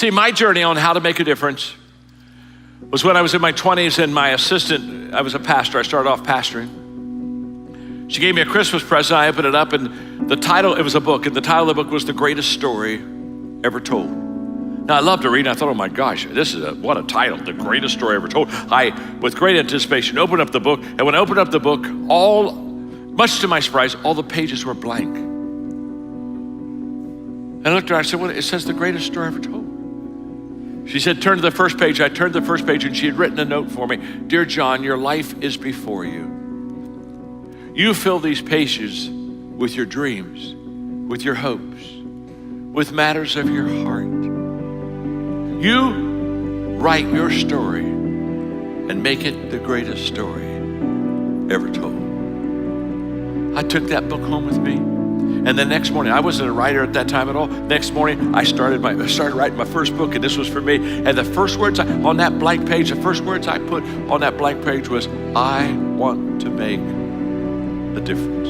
See, my journey on how to make a difference was when I was in my 20s and my assistant, I was a pastor, I started off pastoring. She gave me a Christmas present, I opened it up and the title, it was a book, and the title of the book was The Greatest Story Ever Told. Now I loved to read and I thought, oh my gosh, what a title, The Greatest Story Ever Told. I, with great anticipation, opened up the book, and when I opened up the book, much to my surprise, all the pages were blank. And I looked at her, I said, well, it says The Greatest Story Ever Told. She said, turn to the first page. I turned to the first page and she had written a note for me. Dear John, your life is before you. You fill these pages with your dreams, with your hopes, with matters of your heart. You write your story and make it the greatest story ever told. I took that book home with me. And the next morning, I wasn't a writer at that time at all. Next morning, I started writing my first book, and this was for me. And the first words on that blank page, the first words I put on that blank page was, I want to make a difference.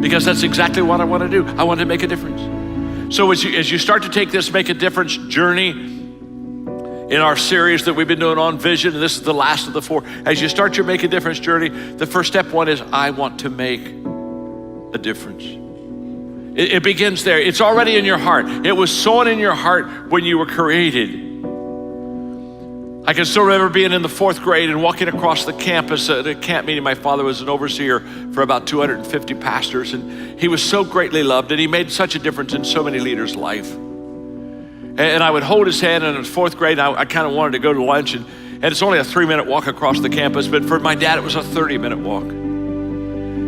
Because that's exactly what I want to do. I want to make a difference. So as you start to take this Make a Difference journey in our series that we've been doing on vision, and this is the last of the 4, as you start your Make a Difference journey, the first step 1 is, I want to make a difference. It begins there. It's already in your heart. It was sown in your heart when you were created. I can still remember being in the 4th grade and walking across the campus at a camp meeting. My father was an overseer for about 250 pastors, and he was so greatly loved, and he made such a difference in so many leaders' life. And I would hold his hand, and in the 4th grade, I kind of wanted to go to lunch, and it's only a 3-minute walk across the campus, but for my dad, it was a 30-minute walk.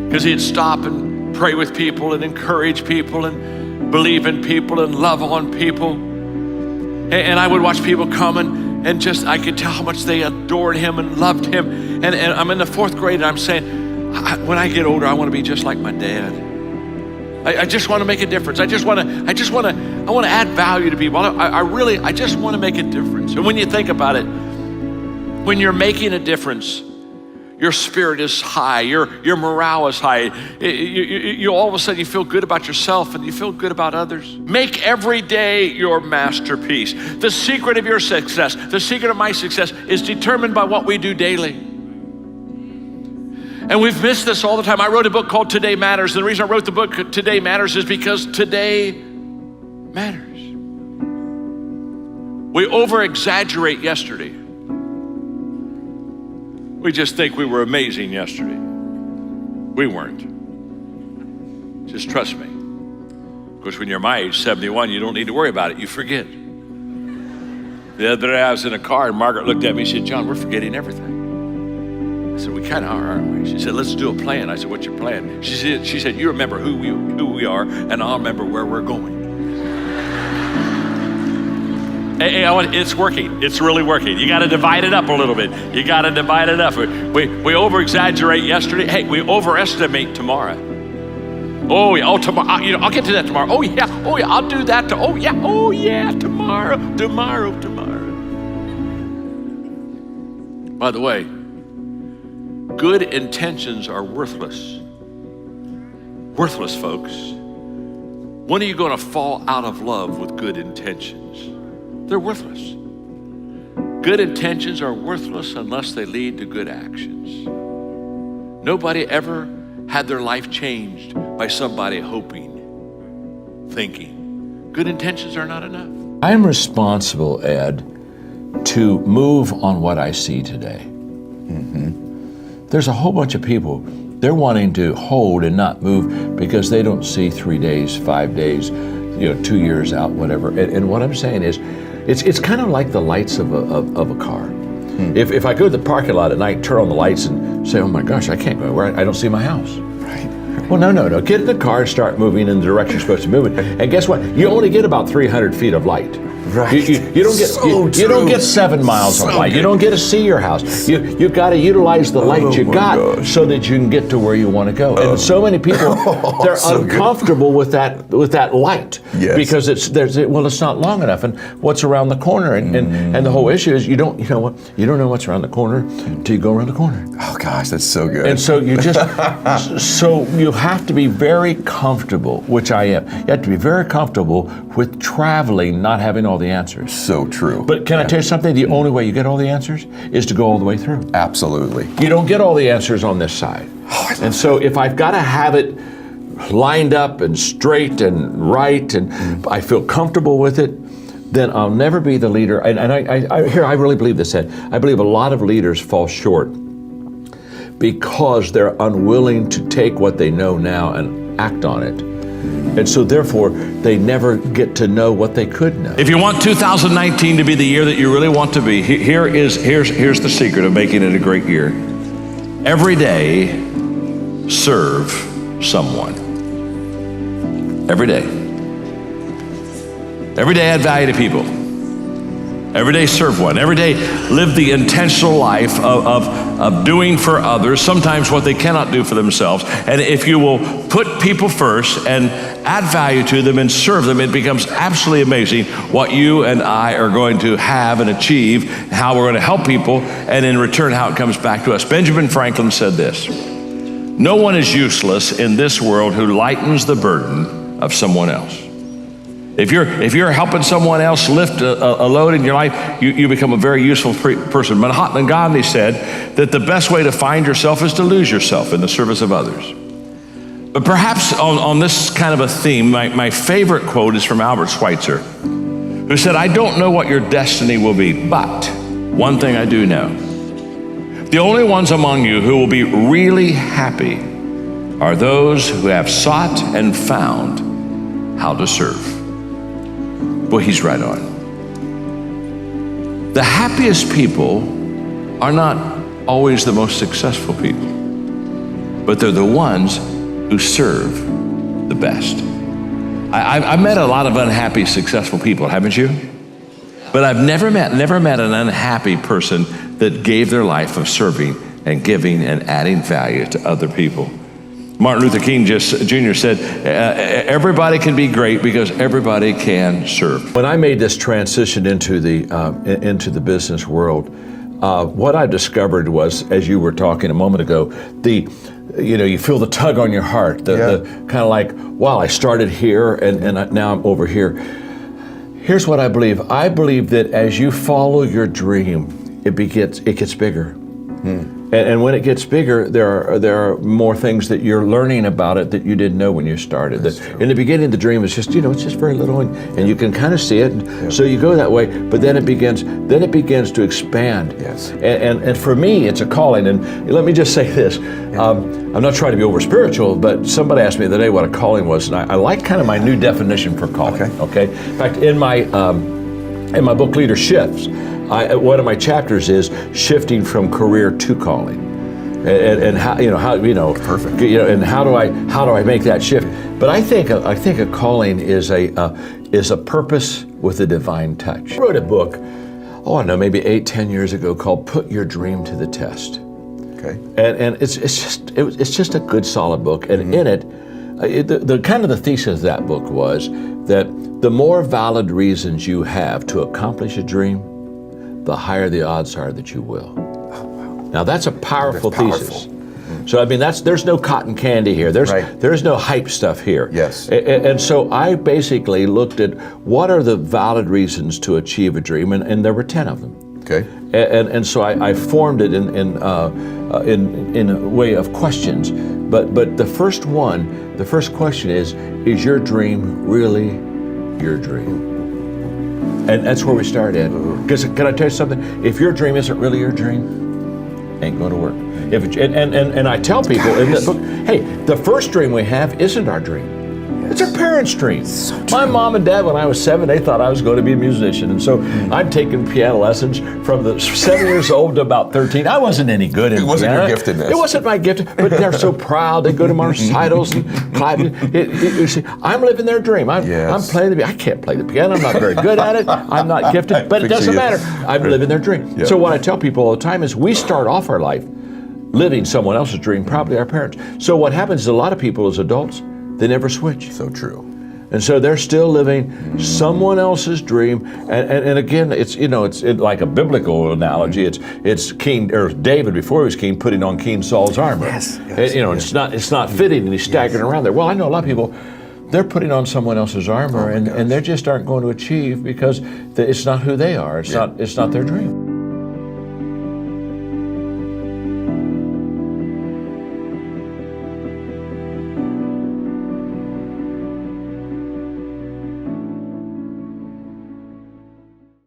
Because he'd stop and pray with people and encourage people and believe in people and love on people. And I would watch people come and just, I could tell how much they adored him and loved him. And I'm in the 4th grade and I'm saying, when I get older, I want to be just like my dad. I just want to make a difference. I want to add value to people. I just want to make a difference. And when you think about it, when you're making a difference, your spirit is high, your morale is high. You all of a sudden you feel good about yourself and you feel good about others. Make every day your masterpiece. The secret of your success, the secret of my success is determined by what we do daily. And we've missed this all the time. I wrote a book called Today Matters. And the reason I wrote the book Today Matters is because today matters. We over-exaggerate yesterday. We just think we were amazing yesterday. We weren't. Just trust me. Of course, when you're my age, 71, you don't need to worry about it. You forget. The other day I was in a car and Margaret looked at me and said, John, we're forgetting everything. I said, we kind of are, aren't we? She said, let's do a plan. I said, what's your plan? She said, you remember who we are, and I'll remember where we're going. Hey, it's working. It's really working. You got to divide it up a little bit. You got to divide it up. We over-exaggerate yesterday. Hey, we overestimate tomorrow. Oh yeah. Oh, tomorrow. I'll get to that tomorrow. Oh yeah. I'll do that. Oh yeah. Tomorrow. By the way, good intentions are worthless. Worthless, folks. When are you going to fall out of love with good intentions? They're worthless. Good intentions are worthless unless they lead to good actions. Nobody ever had their life changed by somebody hoping, thinking. Good intentions are not enough. I'm responsible, Ed, to move on what I see today. There's a whole bunch of people, they're wanting to hold and not move because they don't see 3 days, 5 days, 2 years out, whatever. And what I'm saying is, it's kind of like the lights of a car. If I go to the parking lot at night, turn on the lights and say, oh my gosh, I can't go where I don't see my house. Right. Well, no. Get in the car and start moving in the direction you're supposed to move in. And guess what? You only get about 300 feet of light. Right. You don't get 7 miles of light. You don't get to see your house. You got to utilize the light you got so that you can get to where you want to go. And so many people, they're uncomfortable with that light because it's not long enough. And what's around the corner? And the whole issue is you don't know what's around the corner until you go around the corner. Oh gosh, that's so good. And so you have to be very comfortable, which I am. You have to be very comfortable with traveling, not having all the answers. So true. But can I tell you something? The only way you get all the answers is to go all the way through. Absolutely. You don't get all the answers on this side. And so if I've got to have it lined up and straight and right, and I feel comfortable with it, then I'll never be the leader. And I really believe this, Ed. I believe a lot of leaders fall short because they're unwilling to take what they know now and act on it. And so therefore, they never get to know what they could know. If you want 2019 to be the year that you really want to be, here's the secret of making it a great year. Every day, serve someone. Every day. Every day add value to people. Every day serve one. Every day live the intentional life of doing for others, sometimes what they cannot do for themselves. And if you will put people first and add value to them and serve them, it becomes absolutely amazing what you and I are going to have and achieve, how we're going to help people, and in return how it comes back to us. Benjamin Franklin said this: "No one is useless in this world who lightens the burden of someone else." If you're helping someone else lift a load in your life, you become a very useful person. Mahatma Gandhi said that the best way to find yourself is to lose yourself in the service of others. But perhaps on this kind of a theme, my favorite quote is from Albert Schweitzer, who said, "I don't know what your destiny will be, but one thing I do know. The only ones among you who will be really happy are those who have sought and found how to serve." Well, he's right on. The happiest people are not always the most successful people, but they're the ones who serve the best. I've met a lot of unhappy, successful people, haven't you? But I've never met an unhappy person that gave their life of serving and giving and adding value to other people. Martin Luther King Jr. said, everybody can be great because everybody can serve. When I made this transition into the business world, what I discovered was, as you were talking a moment ago, you feel the tug on your heart, the kind of like, wow, I started here and now I'm over here. Here's what I believe. I believe that as you follow your dream, it gets bigger. And when it gets bigger, there are more things that you're learning about it that you didn't know when you started. In the beginning, the dream is just, it's just very little, and you can kind of see it. So you go that way, but then it begins to expand. Yes. And for me, it's a calling. And let me just say this: I'm not trying to be over spiritual, but somebody asked me the other day what a calling was, and I like kind of my new definition for calling. Okay. In fact, in my book, Leaderships, one of my chapters is shifting from career to calling, and how perfect, and how do I make that shift? But I think a calling is a purpose with a divine touch. I wrote a book, I don't know, maybe 8-10 years ago, called "Put Your Dream to the Test." Okay. And it's just a good solid book, and in it, the kind of the thesis of that book was that the more valid reasons you have to accomplish a dream, the higher the odds are that you will. Now that's a powerful thesis. So there's no cotton candy here. There's no hype stuff here. Yes. And so I basically looked at what are the valid reasons to achieve a dream, and there were 10 of them. Okay. And so I formed it in a way of questions. But the first question is your dream really your dream? And that's where we started. Because can I tell you something? If your dream isn't really your dream, ain't going to work. And I tell people in the book, hey, the first dream we have isn't our dream. It's our parents' dream. My mom and dad, when I was 7, they thought I was going to be a musician. And so I'd taken piano lessons from the 7 years old to about 13. I wasn't any good at piano. It wasn't your giftedness. It wasn't my gift, but they're so proud. They go to my recitals and clap. You see, I'm living their dream. I'm playing the piano. I can't play the piano. I'm not very good at it. I'm not gifted, but it doesn't matter. I'm living their dream. Yeah. So what I tell people all the time is we start off our life living someone else's dream, probably our parents. So what happens is a lot of people as adults, they never switch. So true. And so they're still living someone else's dream. And again, it's like a biblical analogy. It's King, or David before he was king, putting on King Saul's armor. Yes. It's not fitting, and he's staggering around there. Well, I know a lot of people, they're putting on someone else's armor, Oh my gosh. and they just aren't going to achieve because it's not who they are. It's not their dream.